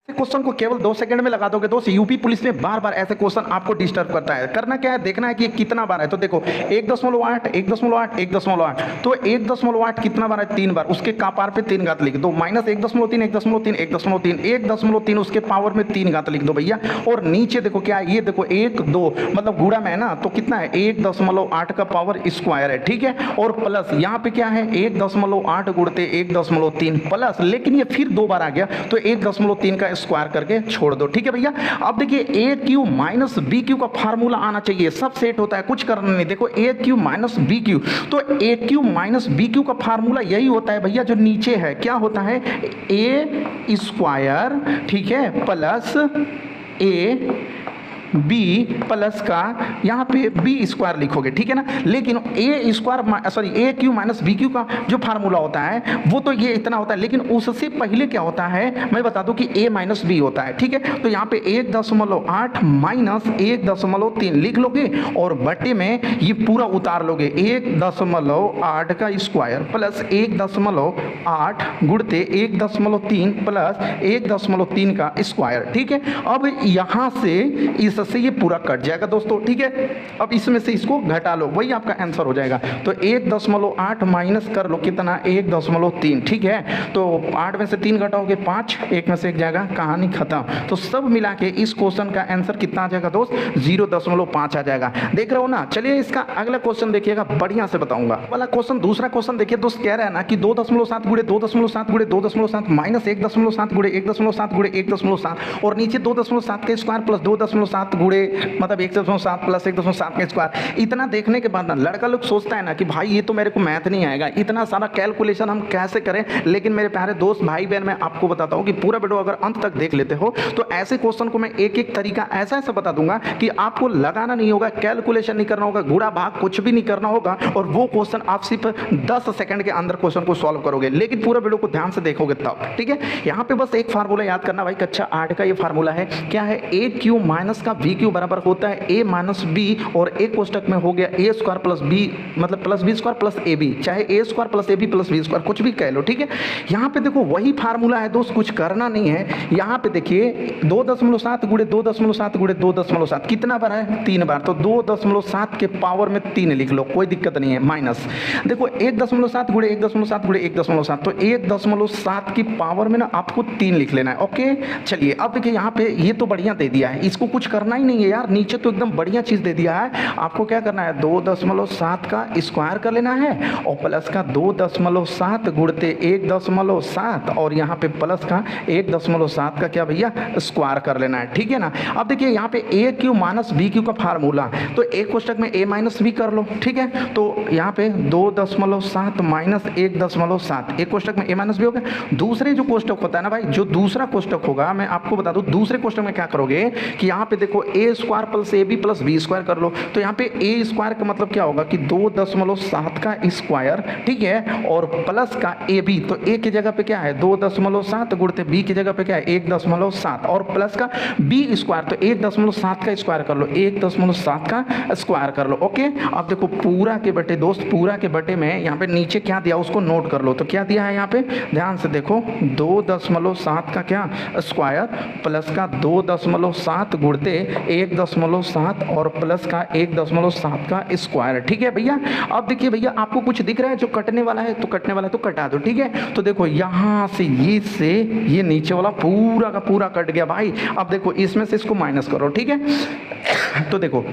Question को केवल 2 second में लगा दोगे दोस्त। यूपी पुलिस में बार बार ऐसे क्वेश्चन आपको डिस्टर्ब करता है। करना क्या है, देखना है कि कितना बार है। तो देखो 1.8 1.8 1.8, तो 1.8 कितना बार है, 3 बार। उसके पावर पे 3 घात लिख दो, माइनस 1.3 1.3 1.3 1.3 उसके पावर में 3 घात लिख दो भैया। और नीचे देखो क्या है, ये देखो 1 2 मतलब गुणा में है ना, तो कितना है 1.8 का पावर स्क्वायर है, ठीक है। और प्लस यहाँ पे क्या है 1.8 गुणते 1.3 प्लस, लेकिन ये फिर 2 बार आ गया तो 1.3 का स्क्वायर करके छोड़ दो, ठीक है भैया। अब देखिए ए क्यू माइनस बी क्यू का फार्मूला आना चाहिए, सब सेट होता है, कुछ करना नहीं। देखो ए क्यू माइनस बी क्यू, तो ए क्यू माइनस बी क्यू का फार्मूला यही होता है भैया जो नीचे है, क्या होता है ए स्क्वायर, ठीक है, प्लस ए बी प्लस का यहाँ पे बी स्क्वायर लिखोगे, ठीक है ना। लेकिन ए स्क्वायर सॉरी ए क्यू माइनस बी क्यू का जो फार्मूला होता है वो तो ये इतना होता है, लेकिन उससे पहले क्या होता है मैं बता दूं कि ए माइनस बी होता है, ठीक है। तो यहाँ पे 1.8 माइनस 1.3 लिख लोगे और बटे में ये पूरा उतार लोगे, 1.8 का स्क्वायर प्लस 1.8 गुणते 1.3 प्लस 1.3 का स्क्वायर, ठीक है। अब यहाँ से इससे ये पूरा कट जाएगा दोस्तों, ठीक है। अब इसमें से इसको घटा लो, वही आपका आंसर हो जाएगा। तो 1.8 माइनस कर लो कितना 1.3, ठीक है। तो 8 में से 3 घटाओगे 5, 1 में से 1 जाएगा, कहानी खत्म। तो सब मिला के इस क्वेश्चन का आंसर कितना आ जाएगा दोस्त, 0.5 आ जाएगा। देख रहे हो ना। चलिए इसका अगला क्वेश्चन देखिएगा, बढ़िया से बताऊंगा। वाला क्वेश्चन, दूसरा क्वेश्चन देखिए दोस्त, कह रहा है ना कि 2.7 गुणे 2.7 गुणे 2.7 माइनस 1.7 गुणे 1.7 गुणे 1.7 और नीचे 2.7 का स्क्वायर प्लस 2.7 गुणे मतलब 1.7 प्लस 1.7 का स्क्वायर। इतना देखने के बाद ना लड़का लोग सोचता है ना कि भाई ये तो मेरे को मैथ नहीं आएगा, इतना सारा कैलकुलेशन हम कैसे करें। लेकिन मेरे प्यारे दोस्त भाई बहन, मैं आपको बताता हूँ कि पूरा वीडियो अगर अंत तक देख लेते हो तो ऐसे क्वेश्चन को मैं एक एक तरीका ऐसा ऐसा बता दूंगा कि आपको लगाना नहीं होगा, कैलकुलेशन नहीं करना होगा, गुणा भाग कुछ भी नहीं करना होगा, और वो क्वेश्चन आप सिर्फ 10 सेकंड के अंदर क्वेश्चन को सॉल्व करोगे। लेकिन पूरा वीडियो को ध्यान से देखोगे तब, ठीक है। यहाँ पे बस एक फार्मूला याद करना भाई, कक्षा 8 का ये फार्मूला है, क्या है, ए क्यू माइनस का वी क्यू बराबर होता है ए माइनस बी, और एक कोष्टक में हो गया ए स्क्वायर प्लस बी मतलब plus B square plus A B, चाहे A square plus A B plus B square कुछ भी कह लो, ठीक है। यहाँ पे देखो वही फार्मूला है दोस्त, कुछ करना नहीं है। यहाँ पे देखिए 2.7 गुणे 2.7 गुणे 2.7 कितना बार है, 3 बार। तो 2.7 के पावर में 3 लिख लो, कोई दिक्कत नहीं है। माइनस देखो 1.7 गुणे 1.7 गुणे 1.7, तो 1.7 की पावर में ना आपको 3 लिख लेना है, ओके। चलिए अब देखिए यहाँ पे ये तो बढ़िया दे दिया है, इसको कुछ करना ही नहीं है यार, नीचे तो एकदम बढ़िया चीज दे दिया है। आपको क्या करना है 2.7 का स्क्वायर कर लेना है और प्लस का 2.7 गुणते 1.7 और यहाँ पे प्लस का 1.7 का क्या भैया स्क्वायर कर लेना है, ठीक है ना। अब देखिए यहाँ पे ए क्यू माइनस बी क्यू का फार्मूला, तो एक कोष्टक में ए माइनस बी कर लो, ठीक है। तो यहाँ पे 2.7 माइनस 1.7, एक कोष्टक में ए माइनस बी हो गया। दूसरे जो कोष्टक होता है ना भाई, जो दूसरा कोष्टक होगा मैं आपको बता दूं, दूसरे कोष्टक में क्या करोगे कि यहाँ पे देखो A square plus A B plus B square कर लो। तो यहाँ पे ए स्क्वायर का मतलब क्या होगा कि 2.7 का स्क्वायर, ठीक है, और प्लस का ए बी, तो ए की जगह पे क्या है 2.7 गुणते बी की जगह पे क्या है 1.7 और प्लस का बी स्क्वायर, तो 1.7 का स्क्वायर कर लो, 1.7 का स्क्वायर कर लो, ओके। अब देखो पूरा के बटे दोस्त, पूरा के बटे में यहाँ पे नीचे क्या दिया उसको नोट कर लो। तो क्या दिया है यहाँ पे ध्यान से देखो, 2.7 का क्या स्क्वायर प्लस का 2.7 गुणते 1.7 और प्लस का 1.7 का स्क्वायर, ठीक है भैया। अब देखिए भैया आपको कुछ दिख रहा है जो कटने वाला है, तो कटने वाला है तो कटा दो, ठीक है। तो देखो यहाँ से ये नीचे वाला पूरा का पूरा कट गया भाई। अब देखो इसमें से इसको माइनस करो, ठीक है। तो देखो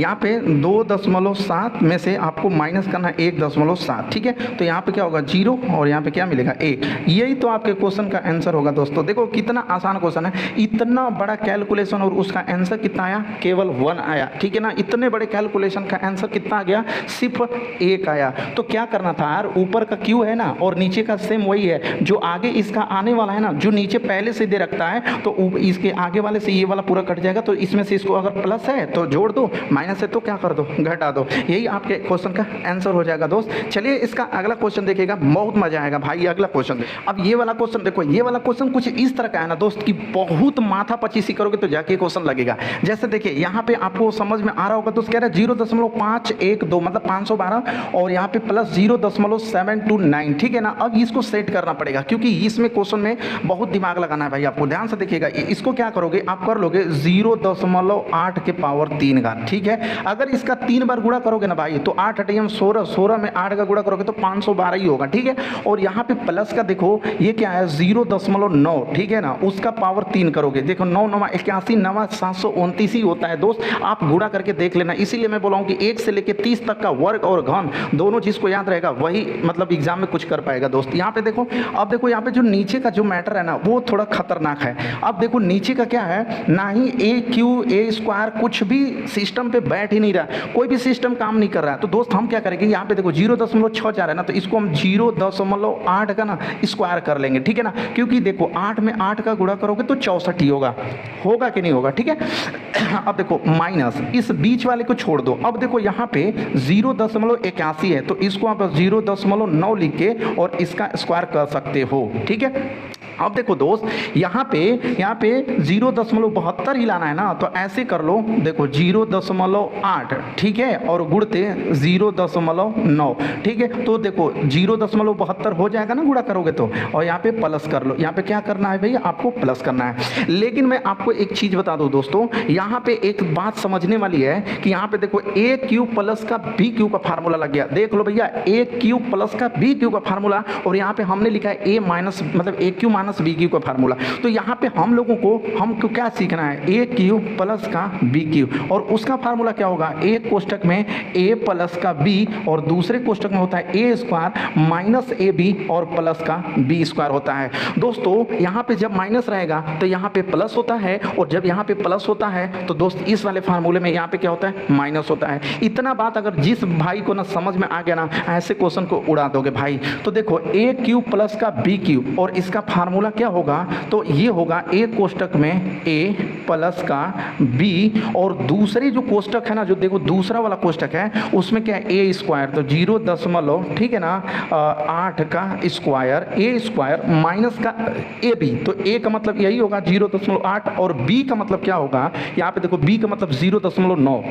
यहाँ पे 2.7 में से आपको माइनस करना है 1.7, ठीक है। तो यहाँ पे क्या होगा 0 और यहाँ पे क्या मिलेगा 1। यही तो आपके क्वेश्चन का आंसर होगा दोस्तों। देखो कितना आसान क्वेश्चन है, इतना बड़ा कैलकुलेशन और उसका आंसर कितना आया, केवल 1 आया, ठीक है ना। इतने बड़े कैलकुलेशन का आंसर कितना आ गया, सिर्फ 1 आया। तो क्या करना था यार, ऊपर का क्यू है ना और नीचे का सेम वही है, जो आगे इसका आने वाला है ना, जो नीचे पहले से दे रखता है, तो इसके आगे वाले से ये वाला पूरा कट जाएगा, तो इसमें से इसको अगर प्लस है तो जोड़ दो, माइनस है तो क्या कर दो, घटा दो। यही आपके क्वेश्चन का आंसर हो जाएगा दोस्त। चलिए इसका अगला क्वेश्चन देखिएगा, बहुत मजा आएगा भाई। अगला क्वेश्चन अब ये वाला क्वेश्चन देखो, ये वाला क्वेश्चन कुछ इस तरह का है ना दोस्त कि बहुत माथा पचीसी करोगे तो जाके क्वेश्चन लगेगा। जैसे देखिए यहाँ पे आपको समझ में आ रहा होगा दोस्त, कह रहा है 0.512 मतलब 512 और यहाँ पे प्लस 0.729, ठीक है ना। अब इसको सेट करना पड़ेगा क्योंकि इसमें क्वेश्चन में बहुत दिमाग लगाना है भाई आपको। ध्यान से देखिएगा, इसको क्या करोगे आप, कर लोगे 0.8 के पावर 3 घात, ठीक है। अगर इसका 3 बार गुणा करोगे ना भाई तो 8 8 16, 16 में 8 का गुणा करोगे तो 512 ही होगा, ठीक है। और यहाँ पे प्लस का देखो ये क्या है 0.9, ठीक है ना, उसका पावर 3 करोगे, देखो 9 9 81 9 729 ही होता है दोस्त। आप गुणा करके देख लेना। इसीलिए मैं बोला हूँ कि 1 से लेकर 30 तक का वर्ग और घन दोनों चीज को याद रहेगा, वही मतलब एग्जाम में कुछ कर पाएगा दोस्त। यहाँ पे देखो, अब देखो यहाँ पे जो नीचे का जो मैटर है ना वो थोड़ा खतरनाक है। अब देखो नीचे का क्या है, ना ही ए क्यू ए स्क्वायर कुछ भी सिस्टम पे बैठ ही नहीं रहा, कोई भी सिस्टम काम नहीं कर रहा है। तो दोस्त हम क्या करेंगे, यहाँ पे देखो 0.64 है ना, तो इसको हम 0.8 का ना स्क्वायर कर लेंगे, ठीक है ना। क्योंकि देखो 8 में 8 का गुणा करोगे तो 64 ही होगा, होगा कि नहीं होगा, ठीक है। अब देखो माइनस इस बीच वाले को छोड़ दो। अब देखो यहाँ पे 0.81 है तो इसको आप 0.9 लिख के और इसका स्क्वायर कर सकते हो, ठीक है। अब देखो दोस्त यहाँ पे 0.72 ही लाना है ना, तो ऐसे कर लो, देखो 0.8, ठीक है, और गुणते 0.9, ठीक है। तो देखो 0.72 हो जाएगा ना गुणा करोगे तो, और यहाँ पे प्लस कर लो। यहाँ पे क्या करना है भैया, आपको प्लस करना है। लेकिन मैं आपको एक चीज बता दूं दोस्तों, यहाँ पे एक बात समझने वाली है कि यहाँ पे देखो ए क्यू प्लस का बी क्यू का फार्मूला लग गया। देख लो भैया, ए क्यू प्लस का बी क्यू का फार्मूला, और यहाँ पे हमने लिखा है ए माइनस मतलब ए क्यू माइनस बी क्यू का फार्मूला। तो यहाँ पे हम लोगों को हमको क्या सीखना है, ए क्यू प्लस का बी क्यू, और उसका फार्मूला क्या होगा, एक कोष्टक में ए प्लस का बी और दूसरे कोष्टक में होता है ए स्क्वायर माइनस ए बी और प्लस का बी स्क्वायर होता है। दोस्तों यहाँ पे जब माइनस रहेगा तो यहाँ पे प्लस होता है, और जब यहाँ पे प्लस होता है तो दोस्त इस वाले फार्मूले में यहाँ पे क्या होता है, माइनस होता है। इतना बात अगर जिस भाई को ना समझ में आ गया ना, ऐसे क्वेश्चन को उड़ा दोगे भाई। तो देखो ए क्यू प्लस का बी क्यू और इसका फार्मूला क्या होगा, तो ये होगा एक कोष्टक में ए प्लस का बी, और दूसरी जो कोष्टक है ना, जो देखो दूसरा वाला कोष्टक है उसमें क्या है ए स्क्वायर, तो 0 ठीक है ना 8 का स्क्वायर ए स्क्वायर माइनस का ए बी, तो ए का मतलब यही होगा 0.8, और बी का मतलब क्या होगा, यहाँ पे देखो बी का मतलब 0.9,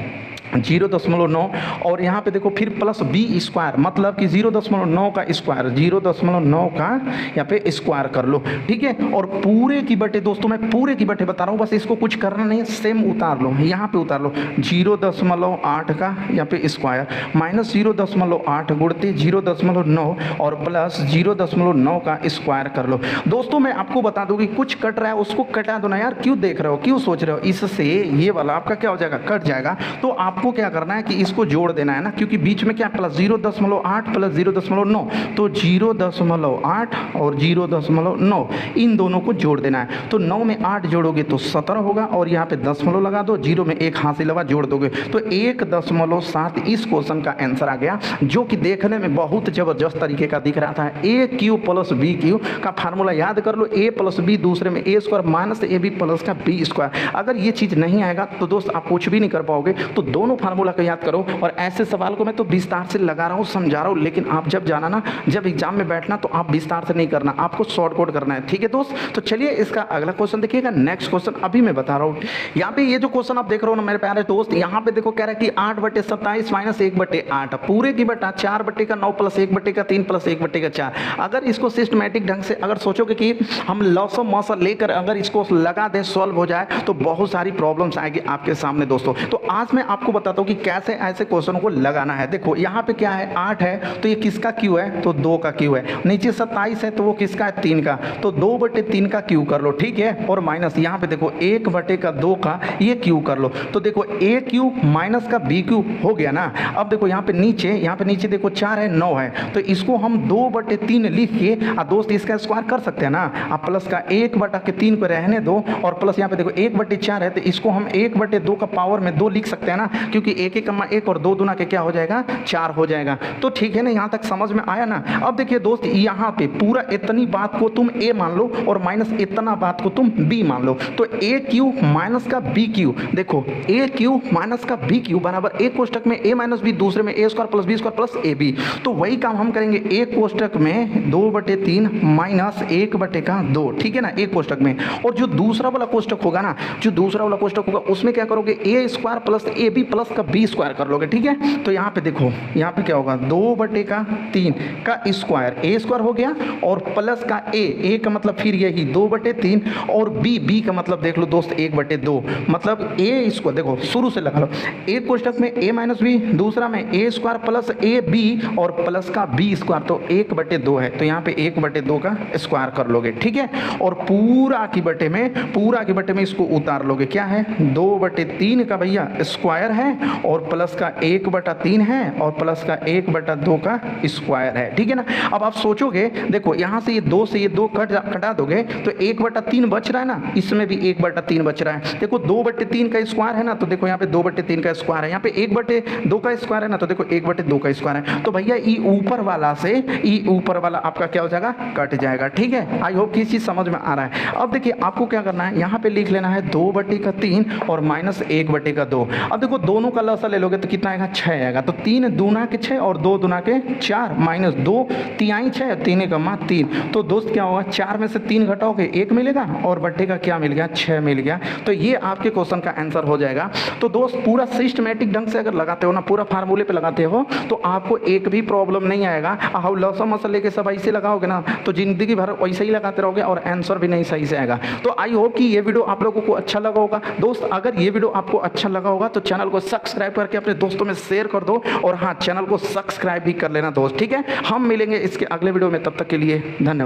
और यहाँ पे देखो फिर प्लस बी स्क्वायर मतलब कि 0.9 का स्क्वायर, 0.9 का यहाँ पे स्क्वायर कर लो, ठीक है। और पूरे की बटे दोस्तों, मैं पूरे की बटे बता रहा हूँ, बस इसको कुछ करना नहीं है, सेम उतार लो, यहाँ पे उतार लो 0.8 का यहाँ पे स्क्वायर माइनस 0.8 गुणते 0.9 और प्लस 0.9 का स्क्वायर कर लो। दोस्तों मैं आपको बता दूं कि कुछ कट रहा है उसको कटा दो ना यार, क्यों देख रहे हो, क्यों सोच रहे हो, इससे ये वाला आपका क्या हो जाएगा, कट जाएगा। तो आपको क्या करना है कि इसको जोड़ देना है ना, क्योंकि बीच में क्या प्लस 0.8 प्लस 0.9, तो 0.8 और 0.9 इन दोनों को जोड़ देना है। तो 9 में 8 जोड़ोगे तो 17 होगा, और यहाँ पे दशमलव लगा दो, 0 में 1 हासिल लगा जोड़ दोगे तो 1.7 इस क्वेश्चन का आंसर आ गया, जो कि देखने में बहुत जबरदस्त तरीके का दिख रहा था। A cube plus B cube का फार्मूला याद कर लो, ए प्लस बी दूसरे में A square minus A B plus का बी स्क्वायर। अगर ये चीज़ नहीं आएगा तो दोस्त आप कुछ भी नहीं कर पाओगे। तो दोनों फार्मूला को याद करो, और ऐसे सवाल को मैं तो विस्तार से लगा रहा हूँ, समझा रहा हूँ, लेकिन आप जब जाना ना, जब एग्जाम में बैठना तो आप विस्तार से नहीं करना, आपको शॉर्ट कोट करना है, ठीक है दोस्त। तो चलिए इसका अगला क्वेश्चन देखिएगा, नेक्स्ट क्वेश्चन अभी मैं बता रहा हूँ। यहाँ पे ये जो क्वेश्चन आप देख रहे हो ना मेरे प्यारे दोस्त, यहाँ पे देखो कह रहा है कि 8/27 माइनस 1/8 पूरे की बटा 4/9 प्लस 1/3 प्लस 1/4। अगर इसको सिस्टमेटिक ढंग से अगर सोचोगे कि हम लॉसम मौसम लेकर अगर इसको लगा दें, सॉल्व हो जाए, तो बहुत सारी प्रॉब्लम्स आएगी आपके सामने दोस्तों। तो आज मैं आपको बताता हूँ कि कैसे ऐसे क्वेश्चन को लगाना है। देखो यहाँ पे क्या है, 8 है तो ये किसका क्यू है, तो 2 का क्यू है। नीचे 27 है तो वो किसका है, 3 का, तो 2/3 का क्यू कर लो, ठीक है। और माइनस यहाँ पे देखो 1/2 का ये क्यू कर लो, तो देखो ए क्यू माइनस का बी क्यू हो गया ना। अब देखो यहाँ पे नीचे देखो 4 है 9 है, तो इसको हम 2/3 लिख के दोस्त इसका स्क्वायर कर सकते हैं ना। अब प्लस का 1/3 को रहने दो, और प्लस यहाँ पे देखो 1/4 है तो इसको हम 1/2 का पावर में 2 लिख सकते हैं ना। क्योंकि एक एक कमा एक और दो दुना के क्या हो जाएगा, 4 हो जाएगा। तो ठीक है ना, यहाँ तक समझ में आया ना। अब देखिए दोस्त, यहाँ पे पूरा इतनी बात को तुम a मान लो और माइनस इतना बात को तुम b मान लो। तो a क्यू माइनस का b क्यू, देखो a क्यू माइनस का b क्यू बराबर एक कोष्टक में a माइनस b, दूसरे में a square plus b square plus ab। तो वही काम हम करेंगे एक कोष्टक में 2/3 माइनस 1/2, ठीक है ना, एक कोष्टक में। और जो दूसरा वाला कोष्टक होगा ना, जो दूसरा वाला कोष्टक होगा उसमें क्या करोगे, a square plus ab plus का b स्क्वायर कर लोगे, ठीक है। तो यहाँ पे देखो, यहाँ पे क्या होगा, 2/3 का स्क्वायर, a स्क्वायर हो गया और प्लस का a का मतलब फिर यही 2/3 और b का मतलब देख लो दोस्त 1/2, मतलब a स्क्वायर, देखो शुरू से लगा लो, एक कोष्टक में a माइनस b, दूसरा में a स्क्वायर प्लस ab और प्लस का b स्क्वायर, तो 1/2 है। तो यहाँ पे 1/2 का स्क्वायर कर लोगे, ठीक है। और पूरा की बटे में इसको उतार लोगे, क्या है, 2/3 का भैया स्क्वायर है और प्लस का 1/3 है और प्लस का 1/2 का स्क्वायर है, ठीक है ना। अब आप सोचोगे, देखो यहाँ से ये 2 से ये 2 कटा दोगे तो 1/3 बच रहा है ना, इसमें भी 1/3 बच रहा है। देखो 2/3 का स्क्वायर है ना, तो देखो यहाँ पे 2/3 का स्क्वायर है, यहाँ पे 1/2 का स्क्वायर है ना, तो देखो 1/2 का स्क्वायर है। तो भैया ई ऊपर वाला आपका क्या हो जाएगा, कट जाएगा, ठीक है। आई होप कि चीज समझ में आ रहा है। अब देखिए आपको क्या करना है, यहाँ पे लिख लेना है 2/3 और माइनस 1/2। अब देखो दोनों का लसा ले लोगे तो कितना आएगा, 6 आएगा। तो 3 दूना के 6 और 2 दूना के 4 माइनस 2 तिहाई 6 3 कमा 3। तो दोस्त क्या होगा, 4 में से 3 घटाओगे 1 मिलेगा और बट्टे का क्या मिल गया, 6 मिल गया। तो ये आपके क्वेश्चन का आंसर हो जाएगा। तो दोस्त पूरा सिस्टमेटिक ढंग से अगर लगाते हो ना, पूरा फार्मूले पे लगाते हो तो आपको एक भी प्रॉब्लम नहीं आएगा। हाउ लसा मसले के सब ऐसे लगाओगे ना तो जिंदगी भर वैसे ही लगाते रहोगे और आंसर भी नहीं सही से आएगा। तो आई होप कि ये वीडियो आप लोगों को अच्छा लगा होगा। दोस्त अगर ये वीडियो आपको अच्छा लगा होगा तो चैनल को सब्सक्राइब करके अपने दोस्तों में शेयर कर दो और हाँ, चैनल को सब्सक्राइब भी कर लेना दोस्त, ठीक है। हम मिलेंगे इसके अगले वीडियो में, तब तक के लिए धन्यवाद।